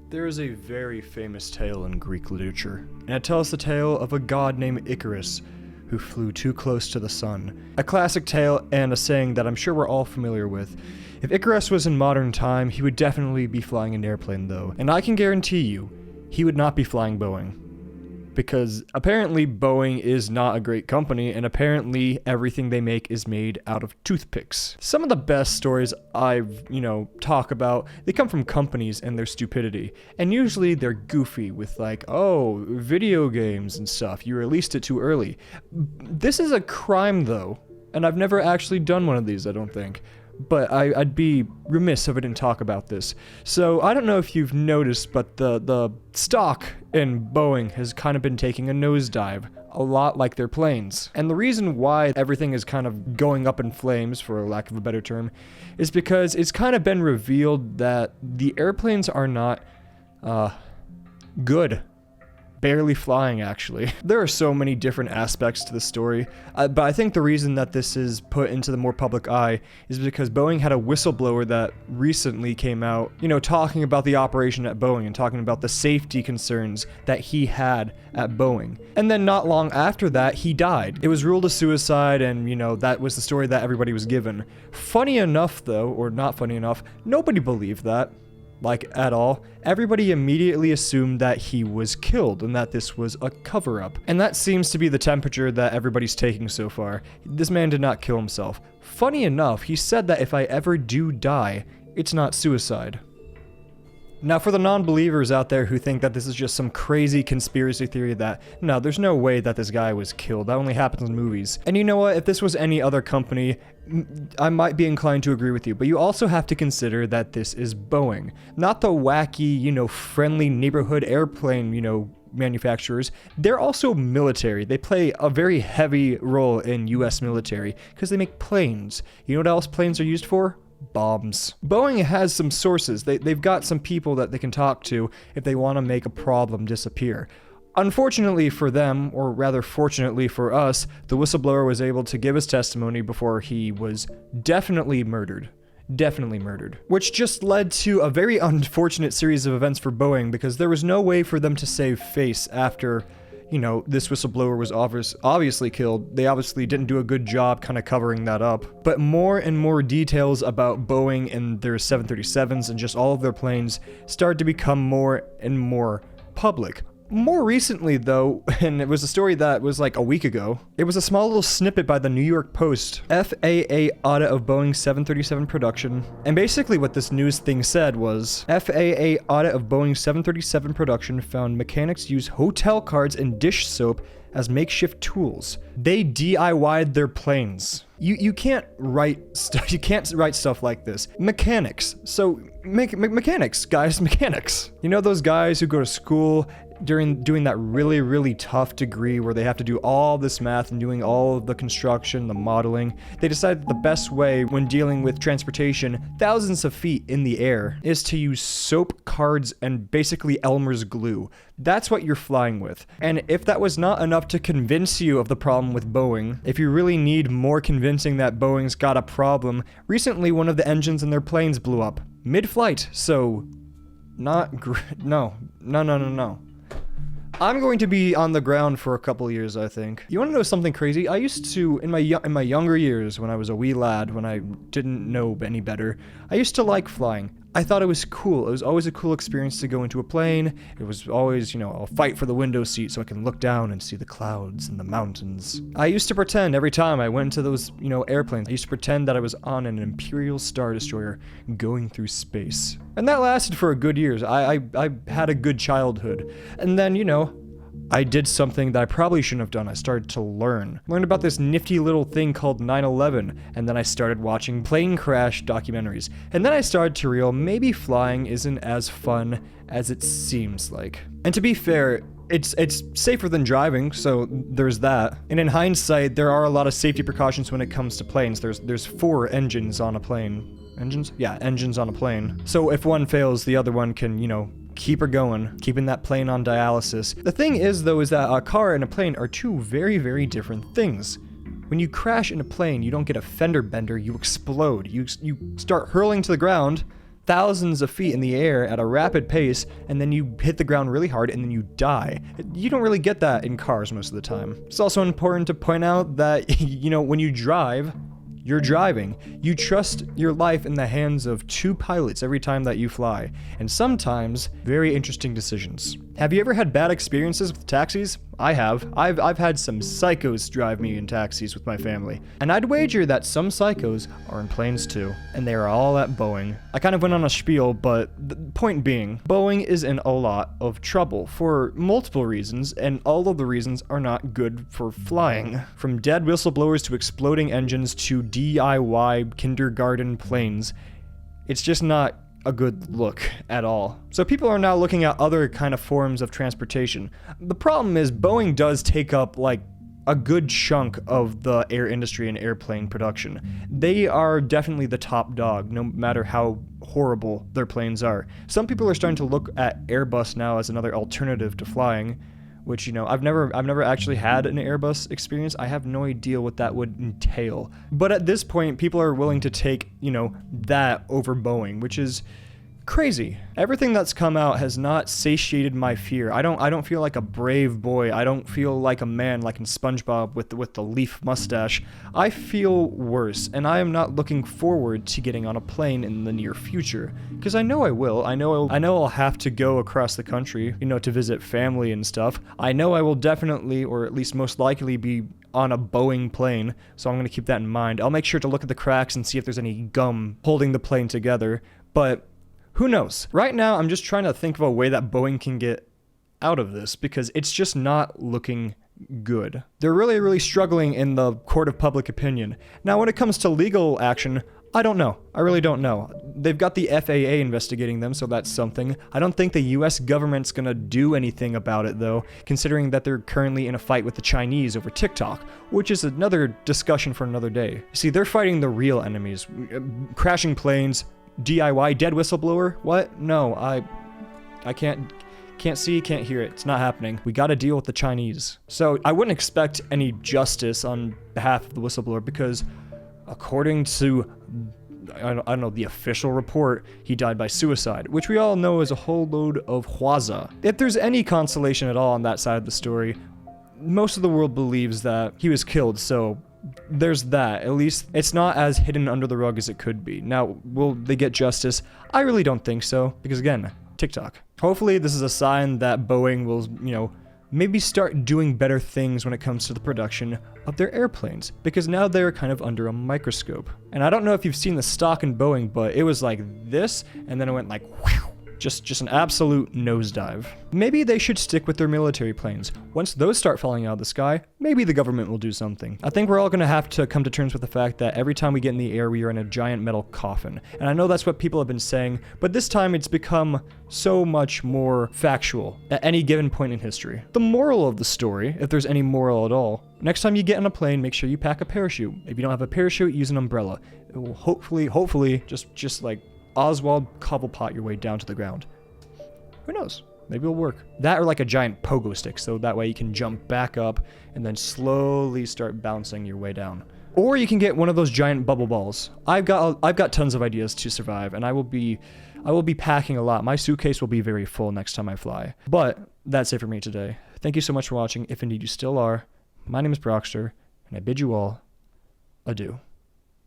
There is a very famous tale in Greek literature, and it tells the tale of a god named Icarus who flew too close to the sun. A classic tale and a saying that I'm sure we're all familiar with. If Icarus was in modern time, he would definitely be flying an airplane though, and I can guarantee you, he would not be flying Boeing. Because apparently Boeing is not a great company, and apparently everything they make is made out of toothpicks. Some of the best stories I've, talk about, they come from companies and their stupidity. And usually they're goofy with like, oh, video games and stuff, you released it too early. This is a crime though, and I've never actually done one of these, I don't think. But I'd be remiss if I didn't talk about this. So I don't know if you've noticed, but the stock in Boeing has kind of been taking a nosedive, a lot like their planes. And the reason why everything is kind of going up in flames, for lack of a better term, is because it's kind of been revealed that the airplanes are not good. Barely flying, actually. There are so many different aspects to the story, but I think the reason that this is put into the more public eye is because Boeing had a whistleblower that recently came out, talking about the operation at Boeing and talking about the safety concerns that he had at Boeing. And then not long after that, he died. It was ruled a suicide, and, that was the story that everybody was given. Funny enough, though, or not funny enough, nobody believed that. At all. Everybody immediately assumed that he was killed and that this was a cover-up. And that seems to be the temperature that everybody's taking so far. This man did not kill himself. Funny enough, he said that if I ever do die, it's not suicide. Now, for the non-believers out there who think that this is just some crazy conspiracy theory that, no, there's no way that this guy was killed. That only happens in movies. And you know what? If this was any other company, I might be inclined to agree with you, but you also have to consider that this is Boeing. Not the wacky, friendly neighborhood airplane, manufacturers. They're also military. They play a very heavy role in US military because they make planes. You know what else planes are used for? Bombs. Boeing has some sources. They've got some people that they can talk to if they want to make a problem disappear. Unfortunately for them, or rather fortunately for us, the whistleblower was able to give his testimony before he was definitely murdered. Which just led to a very unfortunate series of events for Boeing because there was no way for them to save face after this whistleblower was obviously killed. They obviously didn't do a good job kind of covering that up. But more and more details about Boeing and their 737s and just all of their planes started to become more and more public. More recently, though, and it was a story that was like a week ago, it was a small little snippet by the New York Post. FAA audit of Boeing 737 production. And basically what this news thing said was, FAA audit of Boeing 737 production found mechanics use hotel cards and dish soap as makeshift tools. They DIY'd their planes. You can't write stuff. You can't write stuff like this. Mechanics. So mechanics, guys, mechanics. Those guys who go to school doing that really, really tough degree where they have to do all this math and doing all of the construction, the modeling. They decided that the best way when dealing with transportation thousands of feet in the air is to use soap, cards, and basically Elmer's glue. That's what you're flying with. And if that was not enough to convince you of the problem with Boeing, if you really need more convincing that Boeing's got a problem, recently one of the engines in their planes blew up mid-flight. So, no. I'm going to be on the ground for a couple years, I think. You want to know something crazy? I used to, in my younger years, when I was a wee lad, when I didn't know any better, I used to like flying. I thought it was cool. It was always a cool experience to go into a plane. It was always, I'll fight for the window seat so I can look down and see the clouds and the mountains. I used to pretend every time I went into those, airplanes, I used to pretend that I was on an Imperial Star Destroyer going through space. And that lasted for a good years. I had a good childhood. And then, I did something that I probably shouldn't have done. I started to learn about this nifty little thing called 9/11, and then I started watching plane crash documentaries. And then I started to realize maybe flying isn't as fun as it seems like. And to be fair, it's safer than driving, so there's that. And in hindsight, there are a lot of safety precautions when it comes to planes. There's 4 engines on a plane. Engines? Yeah, engines on a plane. So if one fails, the other one can, keep her going, keeping that plane on dialysis. The thing is, though, is that a car and a plane are two very, very different things. When you crash in a plane, you don't get a fender bender, you explode. You start hurling to the ground, thousands of feet in the air at a rapid pace, and then you hit the ground really hard and then you die. You don't really get that in cars most of the time. It's also important to point out that, when you drive, you're driving. You trust your life in the hands of 2 pilots every time that you fly, and sometimes very interesting decisions. Have you ever had bad experiences with taxis? I have. I've had some psychos drive me in taxis with my family, and I'd wager that some psychos are in planes too, and they are all at Boeing. I kind of went on a spiel, but the point being, Boeing is in a lot of trouble for multiple reasons, and all of the reasons are not good for flying. From dead whistleblowers to exploding engines to DIY kindergarten planes, it's just not a good look at all. So people are now looking at other kind of forms of transportation. The problem is Boeing does take up like a good chunk of the air industry and airplane production. They are definitely the top dog, no matter how horrible their planes are. Some people are starting to look at Airbus now as another alternative to flying, which, I've never actually had an Airbus experience. I have no idea what that would entail. But at this point, people are willing to take, that over Boeing, which is crazy. Everything that's come out has not satiated my fear. I don't feel like a brave boy. I don't feel like a man like in SpongeBob with the leaf mustache. I feel worse, and I am not looking forward to getting on a plane in the near future, because I know I will. I know I'll have to go across the country, to visit family and stuff. I know I will definitely, or at least most likely, be on a Boeing plane, so I'm going to keep that in mind. I'll make sure to look at the cracks and see if there's any gum holding the plane together, but who knows? Right now, I'm just trying to think of a way that Boeing can get out of this, because it's just not looking good. They're really, really struggling in the court of public opinion. Now, when it comes to legal action, I don't know. I really don't know. They've got the FAA investigating them, so that's something. I don't think the US government's gonna do anything about it, though, considering that they're currently in a fight with the Chinese over TikTok, which is another discussion for another day. See, they're fighting the real enemies. Crashing planes, DIY, dead whistleblower? What? No, I can't see, can't hear it. It's not happening. We gotta deal with the Chinese. So I wouldn't expect any justice on behalf of the whistleblower, because according to, I don't know, the official report, he died by suicide, which we all know is a whole load of hwaza. If there's any consolation at all on that side of the story, most of the world believes that he was killed, so there's that. At least it's not as hidden under the rug as it could be. Now, will they get justice? I really don't think so, because again, TikTok. Hopefully this is a sign that Boeing will, maybe start doing better things when it comes to the production of their airplanes, because now they're kind of under a microscope. And I don't know if you've seen the stock in Boeing, but it was like this, and then it went like whew, just an absolute nosedive. Maybe they should stick with their military planes. Once those start falling out of the sky, maybe the government will do something. I think we're all gonna have to come to terms with the fact that every time we get in the air, we are in a giant metal coffin. And I know that's what people have been saying, but this time it's become so much more factual at any given point in history. The moral of the story, if there's any moral at all, next time you get on a plane, make sure you pack a parachute. If you don't have a parachute, use an umbrella. It will hopefully, just like Oswald Cobblepot your way down to the ground. Who knows? Maybe it'll work. That or like a giant pogo stick, so that way you can jump back up and then slowly start bouncing your way down. Or you can get one of those giant bubble balls. I've got tons of ideas to survive, and I will be packing a lot. My suitcase will be very full next time I fly. But that's it for me today. Thank you so much for watching, if indeed you still are. My name is Brockster, and I bid you all adieu.